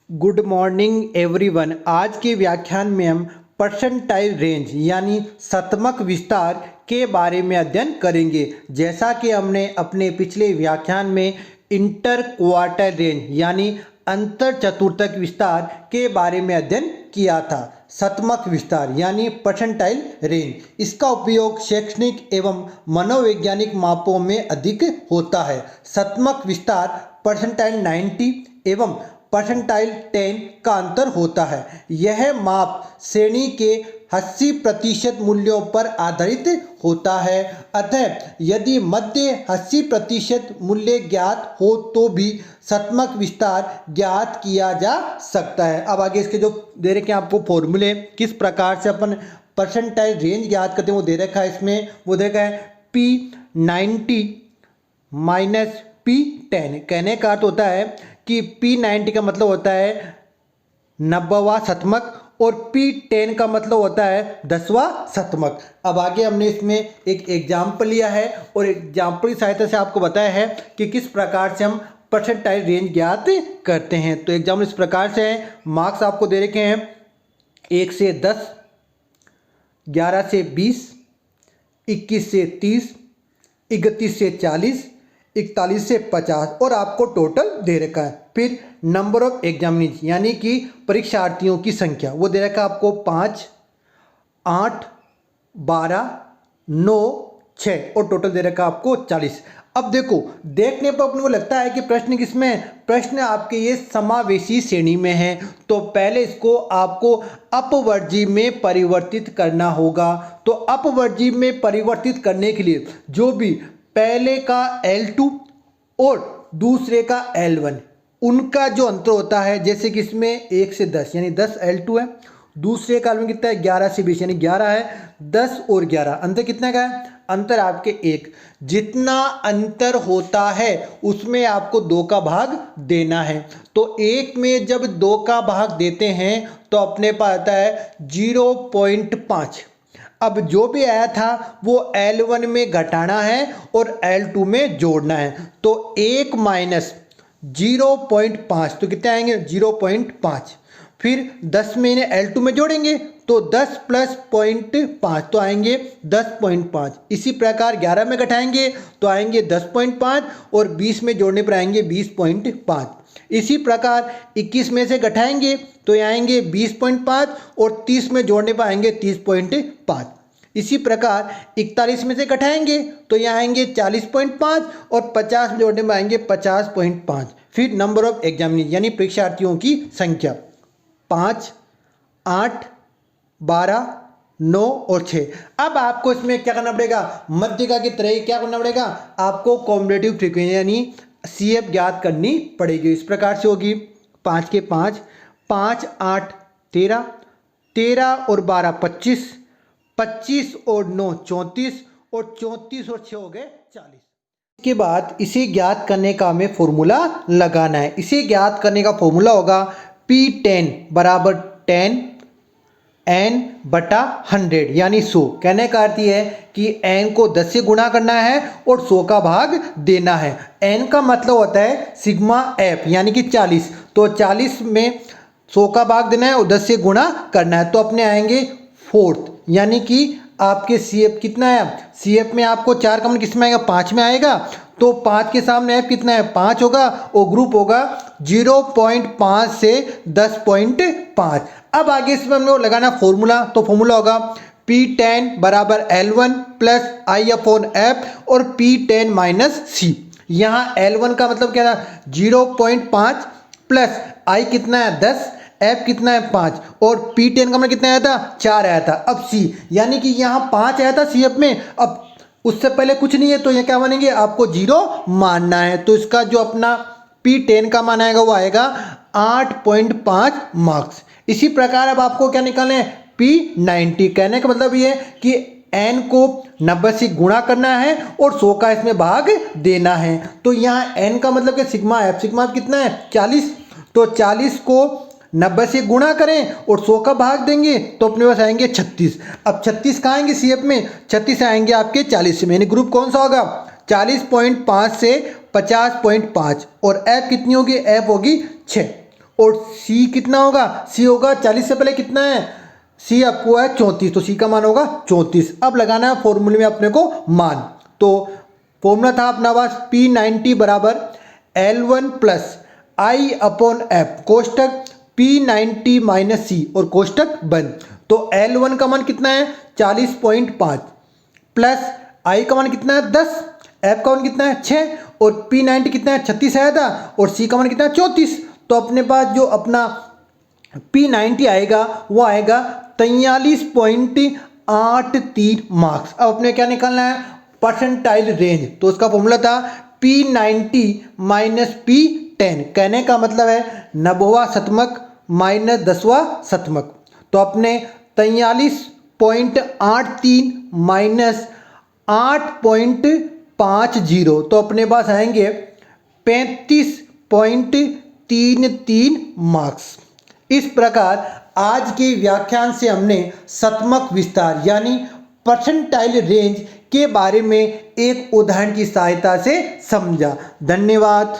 Good morning everyone. आज के व्याख्यान में हम परसेंटाइल रेंज यानी शतमक विस्तार के बारे में अध्ययन करेंगे। जैसा कि हमने अपने पिछले व्याख्यान में इंटर क्वार्टाइल रेंज यानी अंतर चतुर्थक विस्तार के बारे में अध्ययन किया था। शतमक विस्तार यानी परसेंटाइल रेंज, इसका उपयोग शैक्षणिक एवं मनोवैज्ञानिक मापों में अधिक होता है। शतमक विस्तार परसेंटाइल 90 एवं परसेंटाइल 10 का अंतर होता है। यह माप श्रेणी के 80% मूल्यों पर आधारित होता है। अतः यदि मध्य 80% मूल्य ज्ञात हो तो भी शतमक विस्तार ज्ञात किया जा सकता है। अब आगे इसके जो दे रखे हैं आपको फॉर्मूले, किस प्रकार से अपन परसेंटाइल रेंज ज्ञात करते हैं वो दे रखा है इसमें। वो दे रखा है P90 माइनस P10। कहने का अर्थ होता है कि P90 का मतलब होता है 90वां शतमक और P10 का मतलब होता है 10वां शतमक। अब आगे हमने इसमें एक एग्जाम्पल लिया है और एग्जाम्पल की सहायता से आपको बताया है कि किस प्रकार से हम परसेंटाइल रेंज ज्ञात करते हैं। तो एग्जाम्पल इस प्रकार से है। मार्क्स आपको दे रखे हैं 1 से 10, 11 से 20, 21 से 30, 31 से 40, 41 से 50 और आपको टोटल दे रखा है। फिर नंबर ऑफ एग्जामिनीज यानी कि परीक्षार्थियों की संख्या, वो दे रखा है आपको 5, 8, 12, 9, 6 और टोटल दे रखा है आपको 40। अब देखो, देखने पर अपने को लगता है कि प्रश्न किसमें, प्रश्न आपके ये समावेशी श्रेणी में है। तो पहले इसको आपको अपवर्जी में परिवर्तित करना होगा। तो अपवर्जी में परिवर्तित करने के लिए जो भी पहले का L2 और दूसरे का L1, उनका जो अंतर होता है, जैसे कि इसमें 1 से 10 यानी 10 L2 है, दूसरे का L1 कितना है 11 से 20 यानी 11 है, 10 और 11 अंतर कितना का है, अंतर आपके 1। जितना अंतर होता है उसमें आपको 2 का भाग देना है। तो 1 में जब 2 का भाग देते हैं तो अपने पास आता है 0.5। अब जो भी आया था वो L1 में घटाना है और L2 में जोड़ना है। तो 1 माइनस 0.5 तो कितने आएंगे 0.5। फिर 10 में इन्हें L2 में जोड़ेंगे तो 10 प्लस 0.5 तो आएंगे 10.5। इसी प्रकार 11 में घटाएंगे तो आएंगे 10.5 और 20 में जोड़ने पर आएंगे 20.5। इसी प्रकार 21 में से घटाएंगे तो ये आएंगे 20.5 और 30 में जोड़ने पर आएंगे 30.5। इसी प्रकार 41 में से घटाएंगे तो ये आएंगे 40.5 और 50 में जोड़ने में आएंगे 50.5। फिर नंबर ऑफ एग्जामिनी यानी परीक्षार्थियों की संख्या 5, 8, 12, 9 और 6। अब आपको इसमें क्या करना पड़ेगा, मध्यिका की तरह क्या करना पड़ेगा, आपको कॉम्बिनेटिव फ्रीक्वेंसी यानी CF ज्ञात करनी पड़ेगी। इस प्रकार से होगी 5 के 5, 5, 8, 13, 13 और 12 25, 25 और 9 34 और 34 और 6 हो गए 40। इसके बाद इसे ज्ञात करने का हमें फॉर्मूला लगाना है। इसे ज्ञात करने का फॉर्मूला होगा P10 बराबर 10 n बटा 100 यानी 100। कहने का अर्थ यह है कि n को 10 से गुणा करना है और 100 का भाग देना है। n का मतलब होता है सिग्मा f यानी कि 40। तो 40 में 100 का भाग देना है और 10 से गुणा करना है। तो अपने आएंगे 4th यानी कि आपके CF कितना है, CF में आपको 4 कॉमन किस में आएगा 5 में आएगा। तो 5 के सामने F कितना है 5 होगा और ग्रुप होगा 0.5 से 10.5। अब आगे इसमें हमने लगाना फॉर्मूला। तो फॉर्मूला होगा P10 बराबर L1 plus I upon F और P10 माइनस C। यहाँ L1 का मतलब क्या था 0.5 प्लस I कितना है 10, F कितना है 5 और P10 का मतलब कितना आया था 4 आया था। अब C यानी कि यहाँ 5 आया था CF में, अब उससे पहले कुछ नहीं है तो ये क्या मानेंगे, आपको 0 मानना है। तो इसका जो अपना P10 का मान आएगा वो आएगा 8.5 मार्क्स। इसी प्रकार अब आपको क्या निकालना है P90। कहने का मतलब ये है कि n को 90 से गुणा करना है और 100 का इसमें भाग देना है। तो यहाँ n का मतलब क्या सिग्मा f, सिग्मा f कितना है 40। तो 40 को 90 से गुणा करें और 100 का भाग देंगे तो अपने पास आएंगे 36। अब 36 कहाँ आएंगे CF में, 36 आएंगे आपके 40 में, यानी ग्रुप कौन सा होगा 40.5 से 50.5 और F कितनी होगी, F होगी 6। और सी कितना होगा, सी होगा 40 से पहले कितना है, सी आपको है 34, तो सी का मान होगा 34। अब लगाना है फॉर्मूले में अपने को मान। तो फॉर्मूला था अपना पास P90 बराबर L1 प्लस आई अपॉन एफ, कोष्टक P90 माइनस सी और कोष्टक बंद। तो L1 का मान कितना है 40.5 प्लस आई का मान कितना है 10, एफ का मान कितना है 6 और P90 कितना है 36 आया था और सी का मान कितना है 34। तो अपने पास जो अपना P90 आएगा वो आएगा 43.83 मार्क्स। अब अपने क्या निकालना है, परसेंटाइल रेंज। तो उसका फॉर्मूला था P90 माइनस P10, कहने का मतलब है 90वां शतमक माइनस 10वां शतमक। तो अपने 43.83 माइनस 8.50, तो अपने पास आएंगे 35.33 मार्क्स। इस प्रकार आज के व्याख्यान से हमने शतमक विस्तार यानी परसेंटाइल रेंज के बारे में एक उदाहरण की सहायता से समझा। धन्यवाद।